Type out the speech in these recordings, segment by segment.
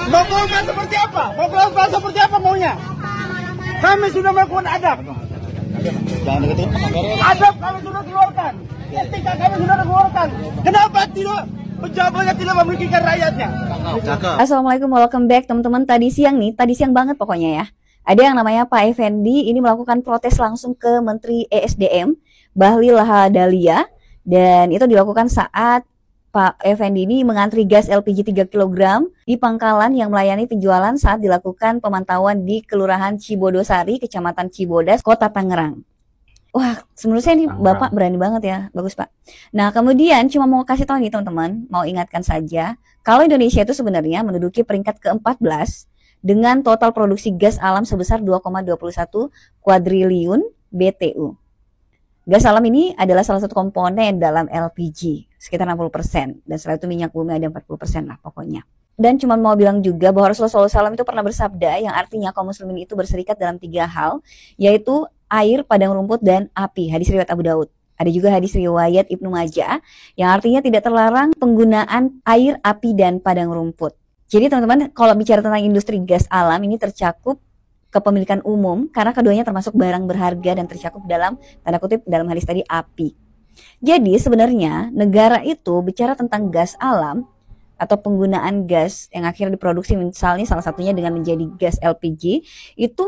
Mau keluarkan seperti apa? Mau keluarkan seperti apa maunya? Kami sudah melakukan adab. Adab kami sudah keluarkan. Etika kami sudah keluarkan. Kenapa tidak pejabatnya tidak memikirkan rakyatnya? Assalamualaikum, welcome back teman-teman. Tadi siang banget pokoknya ya. Ada yang namanya Pak Effendi ini melakukan protes langsung ke Menteri ESDM Bahlil Lahadalia, dan itu dilakukan saat Pak Effendi ini mengantri gas LPG 3 kg di pangkalan yang melayani penjualan saat dilakukan pemantauan di Kelurahan Cibodosari, Kecamatan Cibodas, Kota Tangerang. Wah, menurut saya ini Bapak berani banget ya, bagus Pak. Nah, kemudian cuma mau kasih tahu nih teman-teman, mau ingatkan saja, kalau Indonesia itu sebenarnya menduduki peringkat ke-14 dengan total produksi gas alam sebesar 2,21 kuadriliun BTU. Gas alam ini adalah salah satu komponen dalam LPG, sekitar 60%. Dan setelah itu minyak bumi ada 40% lah pokoknya. Dan cuma mau bilang juga bahwa Rasulullah SAW itu pernah bersabda yang artinya kaum muslimin itu berserikat dalam 3 hal, yaitu air, padang rumput, dan api. Hadis riwayat Abu Daud. Ada juga hadis riwayat Ibnu Majah yang artinya tidak terlarang penggunaan air, api, dan padang rumput. Jadi teman-teman, kalau bicara tentang industri gas alam ini tercakup kepemilikan umum karena keduanya termasuk barang berharga dan tercakup dalam tanda kutip dalam hadis tadi api. Jadi sebenarnya negara itu bicara tentang gas alam atau penggunaan gas yang akhirnya diproduksi, misalnya salah satunya dengan menjadi gas LPG, itu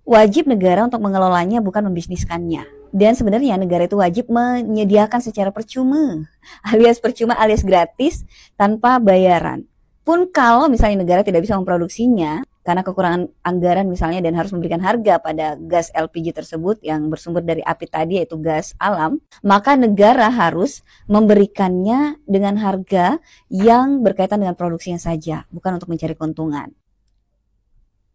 wajib negara untuk mengelolanya, bukan membisniskannya. Dan sebenarnya negara itu wajib menyediakan secara percuma alias gratis tanpa bayaran. Pun kalau misalnya negara tidak bisa memproduksinya karena kekurangan anggaran misalnya dan harus memberikan harga pada gas LPG tersebut yang bersumber dari api tadi yaitu gas alam, maka negara harus memberikannya dengan harga yang berkaitan dengan produksinya saja, bukan untuk mencari keuntungan.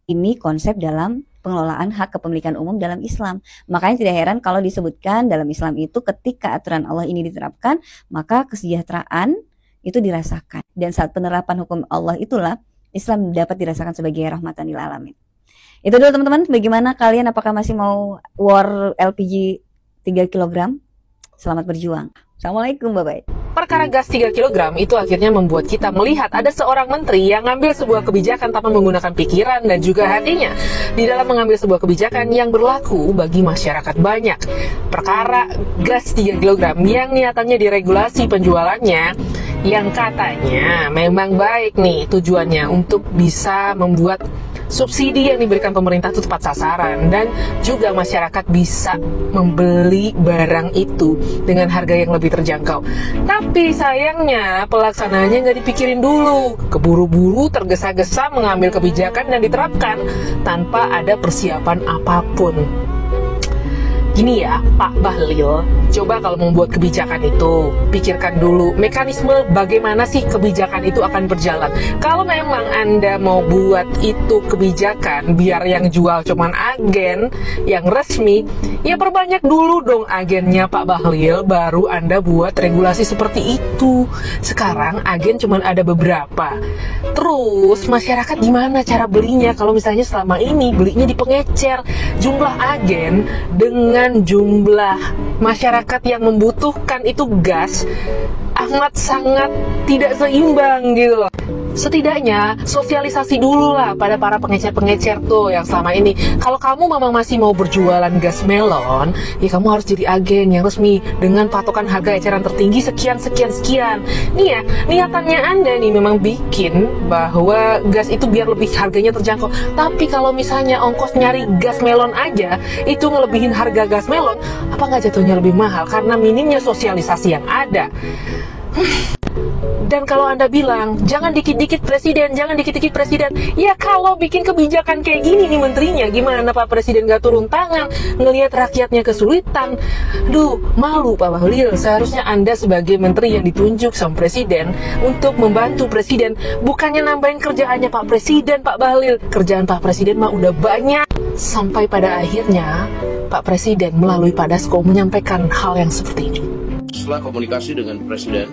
Ini konsep dalam pengelolaan hak kepemilikan umum dalam Islam. Makanya tidak heran kalau disebutkan dalam Islam itu ketika aturan Allah ini diterapkan, maka kesejahteraan itu dirasakan. Dan saat penerapan hukum Allah itulah Islam dapat dirasakan sebagai rahmatan lil alamin. Itu dulu teman-teman. Bagaimana kalian? Apakah masih mau war LPG 3 kg? Selamat berjuang. Assalamualaikum, bye-bye. Perkara gas 3 kg itu akhirnya membuat kita melihat ada seorang menteri yang ngambil sebuah kebijakan tanpa menggunakan pikiran dan juga hatinya di dalam mengambil sebuah kebijakan yang berlaku bagi masyarakat banyak. Perkara gas 3 kg yang niatannya diregulasi penjualannya, yang katanya memang baik nih tujuannya untuk bisa membuat subsidi yang diberikan pemerintah itu tepat sasaran dan juga masyarakat bisa membeli barang itu dengan harga yang lebih terjangkau. Tapi sayangnya pelaksanaannya nggak dipikirin dulu, keburu-buru tergesa-gesa mengambil kebijakan dan diterapkan tanpa ada persiapan apapun. Gini ya Pak Bahlil, coba kalau membuat kebijakan itu, pikirkan dulu mekanisme bagaimana sih kebijakan itu akan berjalan. Kalau memang Anda mau buat itu kebijakan biar yang jual cuman agen yang resmi, ya perbanyak dulu dong agennya Pak Bahlil, baru Anda buat regulasi seperti itu. Sekarang agen cuman ada beberapa. Terus masyarakat gimana cara belinya kalau misalnya selama ini belinya di pengecer? Jumlah agen dengan jumlah masyarakat yang membutuhkan itu gas amat sangat tidak seimbang gitu loh. Setidaknya sosialisasi dulu lah pada para pengecer-pengecer tuh yang selama ini. Kalau kamu memang masih mau berjualan gas melon, ya kamu harus jadi agen yang resmi dengan patokan harga eceran tertinggi sekian. Nih ya, niatannya Anda nih memang bikin bahwa gas itu biar lebih harganya terjangkau. Tapi kalau misalnya ongkos nyari gas melon aja itu ngelebihin harga gas melon, apa nggak jatuhnya lebih mahal karena minimnya sosialisasi yang ada? Dan kalau Anda bilang, jangan dikit-dikit presiden, ya kalau bikin kebijakan kayak gini nih menterinya, gimana Pak Presiden gak turun tangan, ngelihat rakyatnya kesulitan? Duh, malu Pak Bahlil, seharusnya Anda sebagai menteri yang ditunjuk sama presiden untuk membantu presiden, bukannya nambahin kerjaannya Pak Presiden, Pak Bahlil. Kerjaan Pak Presiden mah udah banyak. Sampai pada akhirnya, Pak Presiden melalui Pak Dasko menyampaikan hal yang seperti ini. Setelah komunikasi dengan Presiden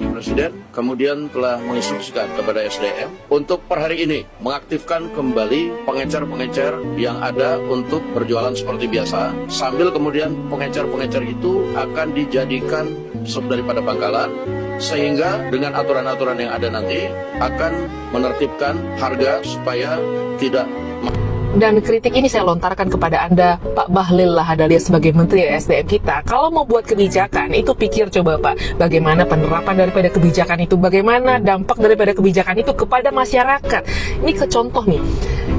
kemudian telah menginstruksikan kepada SDM untuk per hari ini mengaktifkan kembali pengecer-pengecer yang ada untuk berjualan seperti biasa, sambil kemudian pengecer-pengecer itu akan dijadikan sub daripada pangkalan sehingga dengan aturan-aturan yang ada nanti akan menertibkan harga supaya tidak. Dan kritik ini saya lontarkan kepada Anda, Pak Bahlil Lahadalia sebagai Menteri SDM kita. Kalau mau buat kebijakan, itu pikir coba Pak, bagaimana penerapan daripada kebijakan itu, bagaimana dampak daripada kebijakan itu kepada masyarakat. Ini ke contoh nih,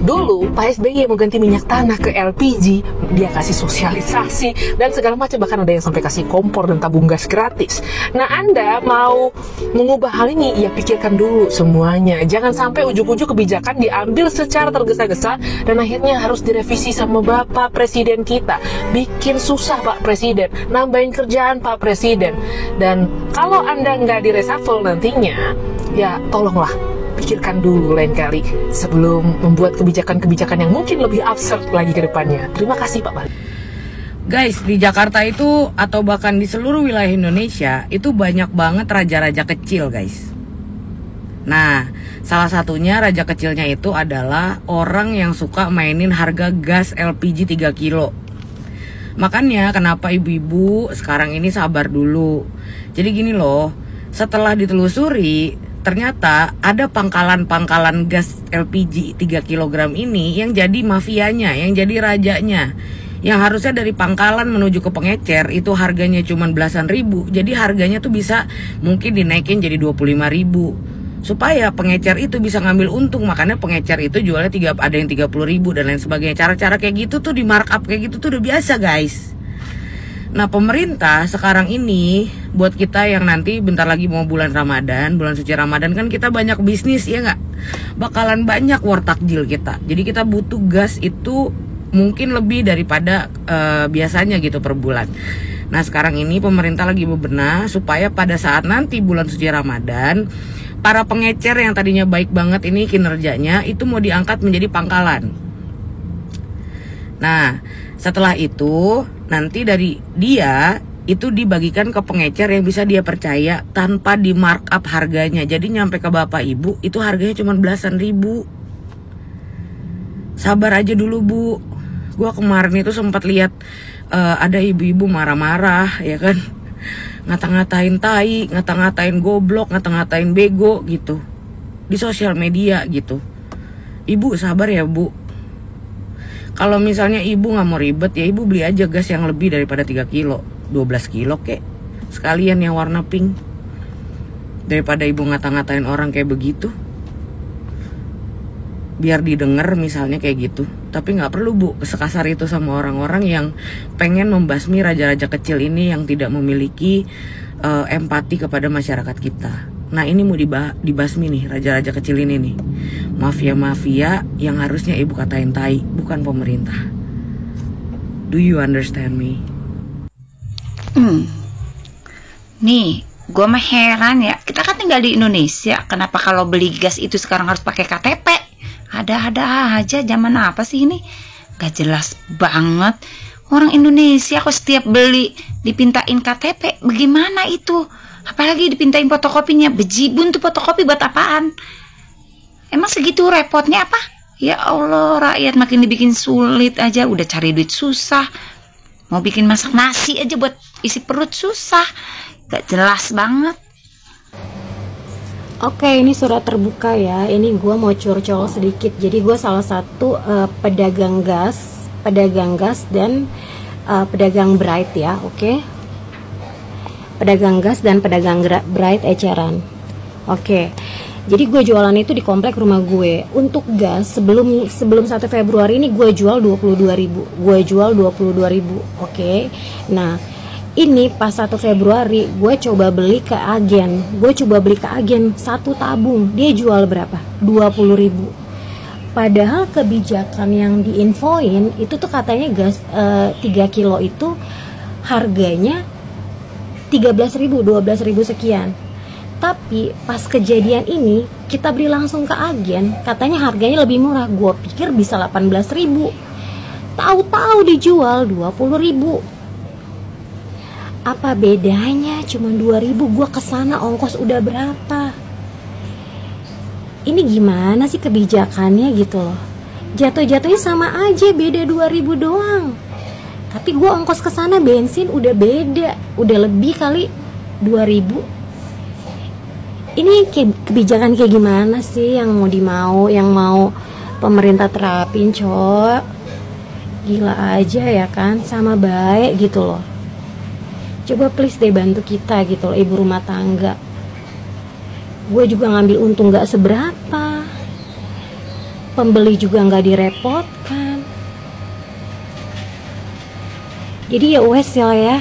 dulu Pak SBY mau ganti minyak tanah ke LPG, dia kasih sosialisasi dan segala macam, bahkan ada yang sampai kasih kompor dan tabung gas gratis. Nah, Anda mau mengubah hal ini, ya pikirkan dulu semuanya. Jangan sampai ujuk-ujuk kebijakan diambil secara tergesa-gesa dan akhirnya harus direvisi sama Bapak Presiden kita. Bikin susah Pak Presiden, nambahin kerjaan Pak Presiden. Dan kalau Anda nggak direshuffle nantinya, ya tolonglah pikirkan dulu lain kali sebelum membuat kebijakan-kebijakan yang mungkin lebih absurd lagi ke depannya. Terima kasih Pak Bali. Guys, di Jakarta itu atau bahkan di seluruh wilayah Indonesia itu banyak banget raja-raja kecil, guys. Nah, salah satunya raja kecilnya itu adalah orang yang suka mainin harga gas LPG 3 kilo. Makanya kenapa ibu-ibu sekarang ini sabar dulu. Jadi gini loh, setelah ditelusuri ternyata ada pangkalan-pangkalan gas LPG 3 kg ini yang jadi mafianya, yang jadi rajanya. Yang harusnya dari pangkalan menuju ke pengecer itu harganya cuma belasan ribu. Jadi harganya tuh bisa mungkin dinaikin jadi 25.000. Supaya pengecer itu bisa ngambil untung, makanya pengecer itu jualnya ada yang 30.000 dan lain sebagainya. Cara-cara kayak gitu tuh di markup kayak gitu tuh udah biasa, guys. Nah, pemerintah sekarang ini buat kita yang nanti bentar lagi mau bulan Ramadan, bulan suci Ramadan kan kita banyak bisnis ya nggak? Bakalan banyak war takjil kita. Jadi kita butuh gas itu mungkin lebih daripada biasanya gitu per bulan. Nah, sekarang ini pemerintah lagi bebenah supaya pada saat nanti bulan suci Ramadan para pengecer yang tadinya baik banget ini kinerjanya itu mau diangkat menjadi pangkalan. Nah, setelah itu nanti dari dia itu dibagikan ke pengecer yang bisa dia percaya tanpa di markup harganya. Jadi nyampe ke bapak ibu itu harganya cuma belasan ribu. Sabar aja dulu Bu. Gua kemarin itu sempat lihat ada ibu-ibu marah-marah ya kan. Ngata-ngatain tai, ngata-ngatain goblok, ngata-ngatain bego gitu di sosial media gitu. Ibu sabar ya Bu. Kalau misalnya ibu nggak mau ribet ya ibu beli aja gas yang lebih daripada 3 kilo 12 kilo kek. Sekalian yang warna pink. Daripada ibu ngata-ngatain orang kayak begitu. Biar didengar misalnya kayak gitu. Tapi nggak perlu Bu sekasar itu sama orang-orang yang pengen membasmi raja-raja kecil ini yang tidak memiliki empati kepada masyarakat kita. Nah, ini mau dibasmi nih raja-raja kecil ini nih. Mafia-mafia yang harusnya ibu katain tai, bukan pemerintah. Do you understand me? Nih, gue mah heran ya. Kita kan tinggal di Indonesia. Kenapa kalau beli gas itu sekarang harus pakai KTP? Ada-ada aja, zaman apa sih ini? Gak jelas banget. Orang Indonesia kok setiap beli dipintain KTP, bagaimana itu? Apalagi dipintain fotokopinya, bejibun tuh fotokopi buat apaan? Emang segitu repotnya apa? Ya Allah, rakyat makin dibikin sulit aja, udah cari duit susah. Mau bikin masak nasi aja buat isi perut susah. Gak jelas banget. Oke, ini surat terbuka ya. Ini gue mau curcol sedikit. Jadi gue salah satu pedagang gas dan pedagang Bright ya. Oke. Pedagang gas dan pedagang Bright eceran. Oke. Jadi gue jualan itu di komplek rumah gue. Untuk gas sebelum 1 Februari ini gue jual 22.000. Gue jual 22.000. Oke. Nah, ini pas 1 Februari gue coba beli ke agen. Satu tabung. Dia jual berapa? 20.000. Padahal kebijakan yang diinfoin itu tuh katanya gas 3 kilo itu harganya 13.000, 12.000 sekian. Tapi pas kejadian ini kita beli langsung ke agen, katanya harganya lebih murah. Gue pikir bisa 18.000. Tahu-tahu dijual 20.000. Apa bedanya? Cuma 2.000. Gue kesana ongkos udah berapa? Ini gimana sih kebijakannya gitu loh? Jatuh-jatuhnya sama aja, beda 2.000 doang. Tapi gue ongkos kesana bensin udah beda, udah lebih kali 2.000. Ini kebijakan kayak gimana sih yang mau pemerintah terapin, Cok? Gila aja ya kan, sama baik gitu loh. Coba please deh bantu kita gitu loh, ibu rumah tangga. Gue juga ngambil untung gak seberapa, pembeli juga gak direpotkan. Jadi ya wes ya.